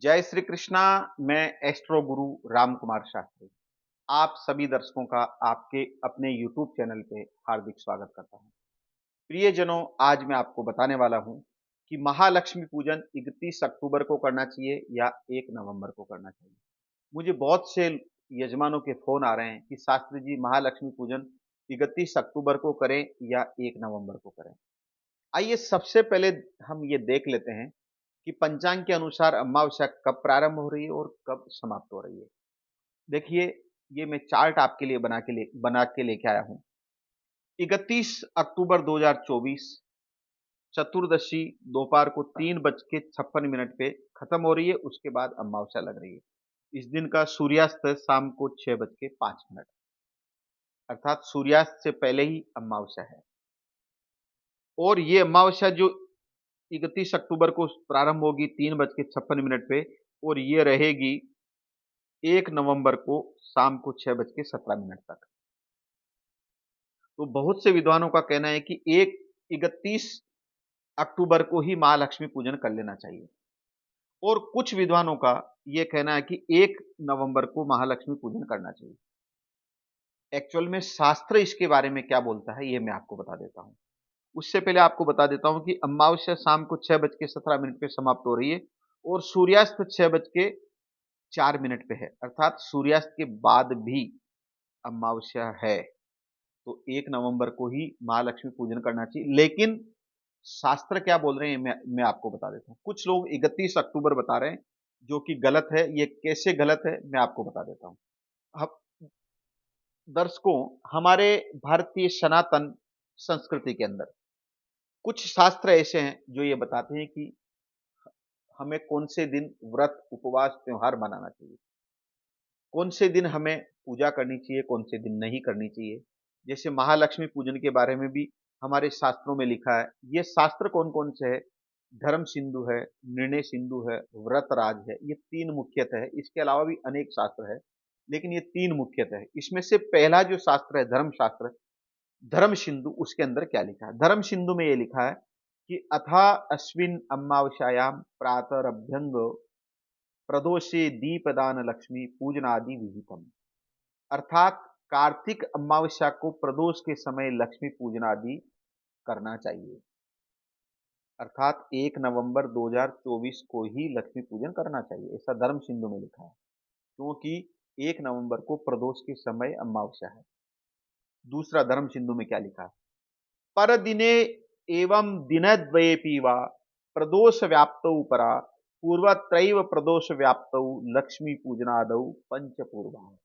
जय श्री कृष्णा। मैं एस्ट्रो गुरु राम कुमार शास्त्री आप सभी दर्शकों का आपके अपने YouTube चैनल पे हार्दिक स्वागत करता हूं। प्रियजनों, आज मैं आपको बताने वाला हूं कि महालक्ष्मी पूजन 31 अक्टूबर को करना चाहिए या 1 नवंबर को करना चाहिए। मुझे बहुत से यजमानों के फोन आ रहे हैं कि शास्त्री जी, महालक्ष्मी पूजन 31 अक्टूबर को करें या 1 नवंबर को करें। आइए सबसे पहले हम ये देख लेते हैं कि पंचांग के अनुसार अमावस्या कब प्रारंभ हो रही है और कब समाप्त हो रही है। देखिए, ये मैं चार्ट आपके लिए बना के लेके आया हूं। 31 अक्टूबर 2024 चतुर्दशी दोपहर को 3:56 पे खत्म हो रही है। उसके बाद अमावस्या लग रही है। इस दिन का सूर्यास्त शाम को 6:05, अर्थात सूर्यास्त से पहले ही अमावस्या है। और ये अमावस्या जो 31 अक्टूबर को प्रारंभ होगी 3:56 पे और ये रहेगी 1 नवंबर को शाम को 6:17 तक। तो बहुत से विद्वानों का कहना है कि 31 अक्टूबर को ही महालक्ष्मी पूजन कर लेना चाहिए और कुछ विद्वानों का यह कहना है कि 1 नवंबर को महालक्ष्मी पूजन करना चाहिए। एक्चुअल में शास्त्र इसके बारे में क्या बोलता है, यह मैं आपको बता देता हूं। उससे पहले आपको बता देता हूं कि अमावस्या शाम को 6:17 पे समाप्त हो रही है और सूर्यास्त 6:04 पे है, अर्थात सूर्यास्त के बाद भी अमावस्या है। तो 1 नवंबर को ही महालक्ष्मी पूजन करना चाहिए। लेकिन शास्त्र क्या बोल रहे हैं, मैं आपको बता देता हूं। कुछ लोग 31 अक्टूबर बता रहे हैं, जो कि गलत है। ये कैसे गलत है, मैं आपको बता देता हूं। अब दर्शकों, हमारे भारतीय सनातन संस्कृति के अंदर कुछ शास्त्र ऐसे हैं जो ये बताते हैं कि हमें कौन से दिन व्रत, उपवास, त्योहार मनाना चाहिए, कौन से दिन हमें पूजा करनी चाहिए, कौन से दिन नहीं करनी चाहिए। जैसे महालक्ष्मी पूजन के बारे में भी हमारे शास्त्रों में लिखा है। ये शास्त्र कौन कौन से है? धर्म सिंधु है, निर्णय सिंधु है, व्रत राज है। ये तीन मुख्यतः है। इसके अलावा भी अनेक शास्त्र है, लेकिन ये तीन मुख्यतः है। इसमें से पहला जो शास्त्र है, धर्म शास्त्र, धर्म सिंधु, उसके अंदर क्या लिखा है? धर्म सिंधु में ये लिखा है कि अथा अश्विन अमावस्यायाम प्रातरभ्यंग प्रदोषे दीपदान लक्ष्मी पूजनादि विहितम। अर्थात कार्तिक अमावस्या को प्रदोष के समय लक्ष्मी पूजन आदि करना चाहिए। अर्थात 1 नवंबर 2024 को ही लक्ष्मी पूजन करना चाहिए, ऐसा धर्म सिंधु में लिखा है। क्योंकि 1 नवंबर को प्रदोष के समय अमावस्या है। दूसरा धर्म सिंधु में क्या लिखा है? पर दिने एवं दिनद्वयेपि वा प्रदोष व्याप्तौ परा पूर्वत्रैव प्रदोष व्याप्तौ लक्ष्मी पूजनादौ पंचपूर्वा।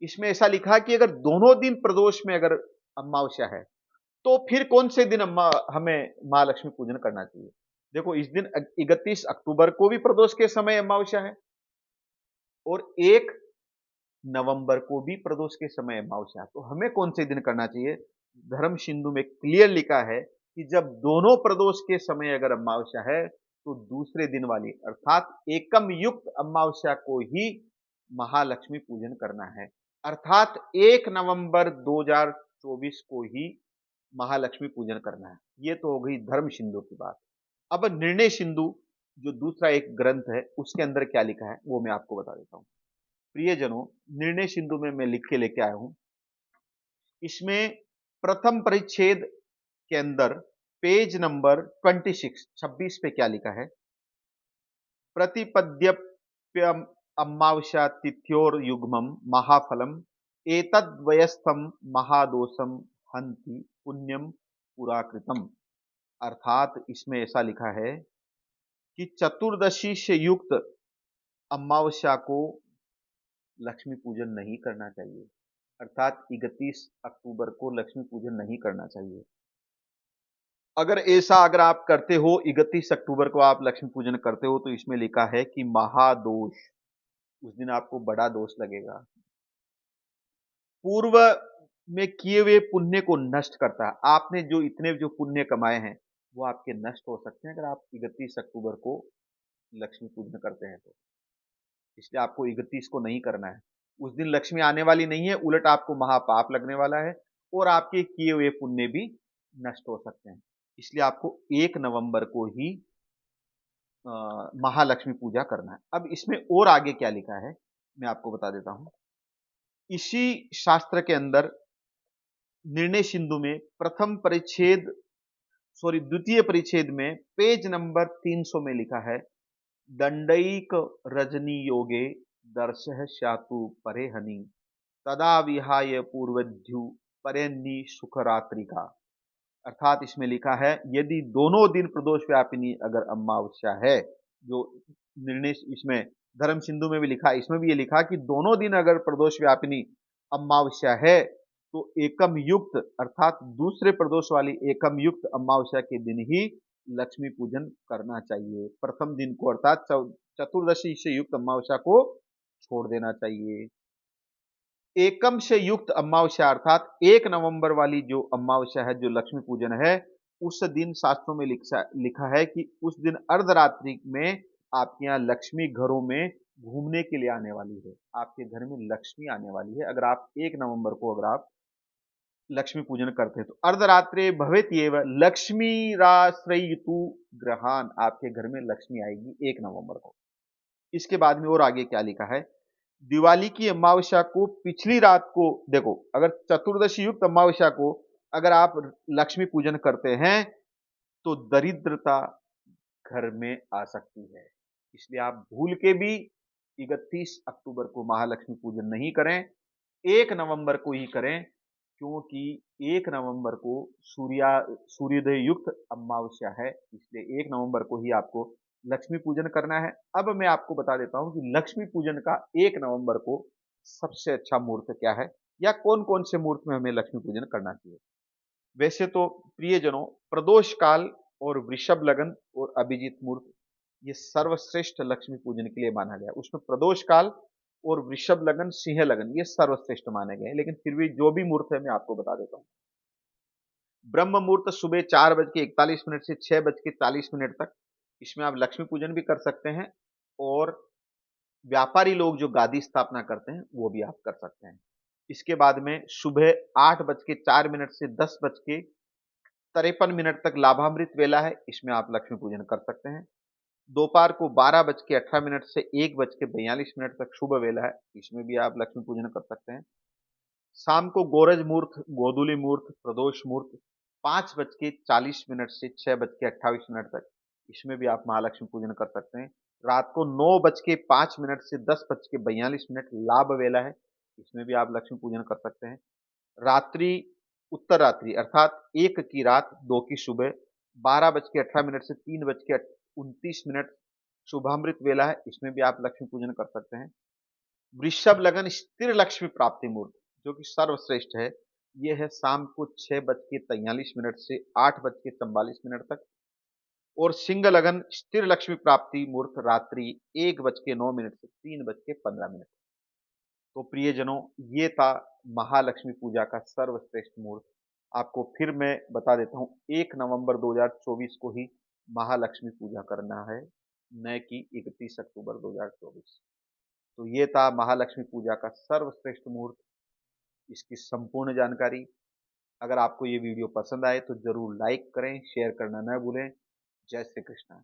इसमें ऐसा लिखा कि अगर दोनों दिन प्रदोष में अगर अमावस्या है, तो फिर कौन से दिन हमें महालक्ष्मी पूजन करना चाहिए? देखो, इस दिन 31 अक्टूबर को भी प्रदोष के समय अमावस्या है और 1 नवंबर को भी प्रदोष के समय अमावस्या। तो हमें कौन से दिन करना चाहिए? धर्म सिंधु में क्लियर लिखा है कि जब दोनों प्रदोष के समय अगर अमावस्या है, तो दूसरे दिन वाली अर्थात एकम युक्त अमावस्या को ही महालक्ष्मी पूजन करना है। अर्थात 1 नवंबर 2024 को ही महालक्ष्मी पूजन करना है। ये तो हो गई धर्म सिंधु की बात। अब निर्णय सिंधु जो दूसरा एक ग्रंथ है, उसके अंदर क्या लिखा है वो मैं आपको बता देता हूं। प्रियजनों, निर्णय सिंधु में मैं लिख के लेके आया हूं। इसमें प्रथम परिच्छेद के अंदर पेज नंबर 26 पे क्या लिखा है? प्रतिपद्यप्यम अमावस्या तिथ्योर युग्मम महाफलम एतद्वयस्थम महादोषम हंति पुण्यम पुराकृतम। अर्थात इसमें ऐसा लिखा है कि चतुर्दशी से युक्त अमावस्या को लक्ष्मी पूजन नहीं करना चाहिए। अर्थात 31 अक्टूबर को लक्ष्मी पूजन नहीं करना चाहिए। अगर आप करते हो, 31 अक्टूबर को आप लक्ष्मी पूजन करते हो, तो इसमें लिखा है कि महादोष, उस दिन आपको बड़ा दोष लगेगा। पूर्व में किए हुए पुण्य को नष्ट करता है। आपने जो इतने जो पुण्य कमाए हैं, वो आपके नष्ट हो सकते हैं अगर आप 31 अक्टूबर को लक्ष्मी पूजन करते हैं तो। इसलिए आपको 31 को नहीं करना है। उस दिन लक्ष्मी आने वाली नहीं है, उलट आपको महापाप लगने वाला है और आपके किए हुए पुण्य भी नष्ट हो सकते हैं। इसलिए आपको 1 नवंबर को ही महालक्ष्मी पूजा करना है। अब इसमें और आगे क्या लिखा है, मैं आपको बता देता हूँ। इसी शास्त्र के अंदर निर्णय सिंधु में प्रथम परिच्छेद द्वितीय परिच्छेद में पेज नंबर 300 में लिखा है, दंडैक रजनी योगे दर्शः स्यातु परे हनि तदा विहाय पूर्वध्युः परेन्नि सुखरात्रिका। अर्थात इसमें लिखा है, यदि दोनों दिन प्रदोष व्यापिनी अगर अमावस्या है, जो निर्णय इसमें धर्म सिंधु में भी लिखा है, इसमें भी ये लिखा कि दोनों दिन अगर प्रदोष व्यापिनी अमावस्या है तो एकम युक्त अर्थात दूसरे प्रदोष वाली एकम युक्त अमावस्या के दिन ही लक्ष्मी पूजन करना चाहिए। प्रथम दिन को अर्थात चतुर्दशी से युक्त अमावस्या को छोड़ देना चाहिए। एकम से युक्त अमावस्या अर्थात 1 नवंबर वाली जो अमावस्या है, जो लक्ष्मी पूजन है, उस दिन शास्त्रों में लिखा है कि उस दिन अर्धरात्रि में आपके यहाँ लक्ष्मी घरों में घूमने के लिए आने वाली है। आपके घर में लक्ष्मी आने वाली है अगर आप 1 नवंबर को अगर आप लक्ष्मी पूजन करते हैं तो। अर्धरात्रे भवेत्येव लक्ष्मीराश्रयितु ग्रहान, आपके घर में लक्ष्मी आएगी 1 नवंबर को। इसके बाद में और आगे क्या लिखा है, दिवाली की अमावस्या को पिछली रात को देखो, अगर चतुर्दशी युक्त अमावस्या को अगर आप लक्ष्मी पूजन करते हैं तो दरिद्रता घर में आ सकती है। इसलिए आप भूल के भी 31 अक्टूबर को महालक्ष्मी पूजन नहीं करें, 1 नवंबर को ही करें, क्योंकि 1 नवंबर को सूर्योदय युक्त अमावस्या है, इसलिए 1 नवंबर को ही आपको लक्ष्मी पूजन करना है। अब मैं आपको बता देता हूं कि लक्ष्मी पूजन का 1 नवंबर को सबसे अच्छा मुहूर्त क्या है, या कौन कौन से मुहूर्त में हमें लक्ष्मी पूजन करना चाहिए। वैसे तो प्रियजनों, प्रदोष काल और वृषभ लगन और अभिजीत मुहूर्त ये सर्वश्रेष्ठ लक्ष्मी पूजन के लिए माना गया। उसमें प्रदोष काल और वृषभ लगन, सिंह लगन ये सर्वश्रेष्ठ माने गए, लेकिन फिर भी जो भी मुहूर्त है मैं आपको बता देता हूँ। ब्रह्म मुहूर्त सुबह 4:41 से 6:40 तक, इसमें आप लक्ष्मी पूजन भी कर सकते हैं और व्यापारी लोग जो गादी स्थापना करते हैं वो भी आप कर सकते हैं। इसके बाद में सुबह 8:04 से 10:53 तक लाभामृत वेला है, इसमें आप लक्ष्मी पूजन कर सकते हैं। दोपहर को 12:18 से 1:42 तक शुभ वेला है, इसमें भी आप लक्ष्मी पूजन कर सकते हैं। शाम को गोरज मुहूर्त, गोधूली मुहूर्त, प्रदोष मुहूर्त 5:40 से 6:28 तक, इसमें भी आप महालक्ष्मी पूजन कर सकते हैं। रात को 9:05 से 10:42 लाभ वेला है, इसमें भी आप लक्ष्मी पूजन कर सकते हैं। रात्रि उत्तर रात्रि अर्थात 1 की रात 2 की सुबह 12:18 से 3:29 शुभामृत वेला है, इसमें भी आप लक्ष्मी पूजन कर सकते हैं। वृषभ लगन स्थिर लक्ष्मी प्राप्ति मुहूर्त जो कि सर्वश्रेष्ठ है, ये है शाम को 6:43 से 8:44 तक, और सिंह लगन स्थिर लक्ष्मी प्राप्ति मुहूर्त रात्रि 1:09 से 3:15। तो प्रियजनों, ये था महालक्ष्मी पूजा का सर्वश्रेष्ठ मुहूर्त। आपको फिर मैं बता देता हूँ, 1 नवंबर 2024 को ही महालक्ष्मी पूजा करना है, न कि 31 अक्टूबर 2024। तो ये था महालक्ष्मी पूजा का सर्वश्रेष्ठ मुहूर्त, इसकी संपूर्ण जानकारी। अगर आपको ये वीडियो पसंद आए तो जरूर लाइक करें, शेयर करना न भूलें। जय श्री कृष्ण।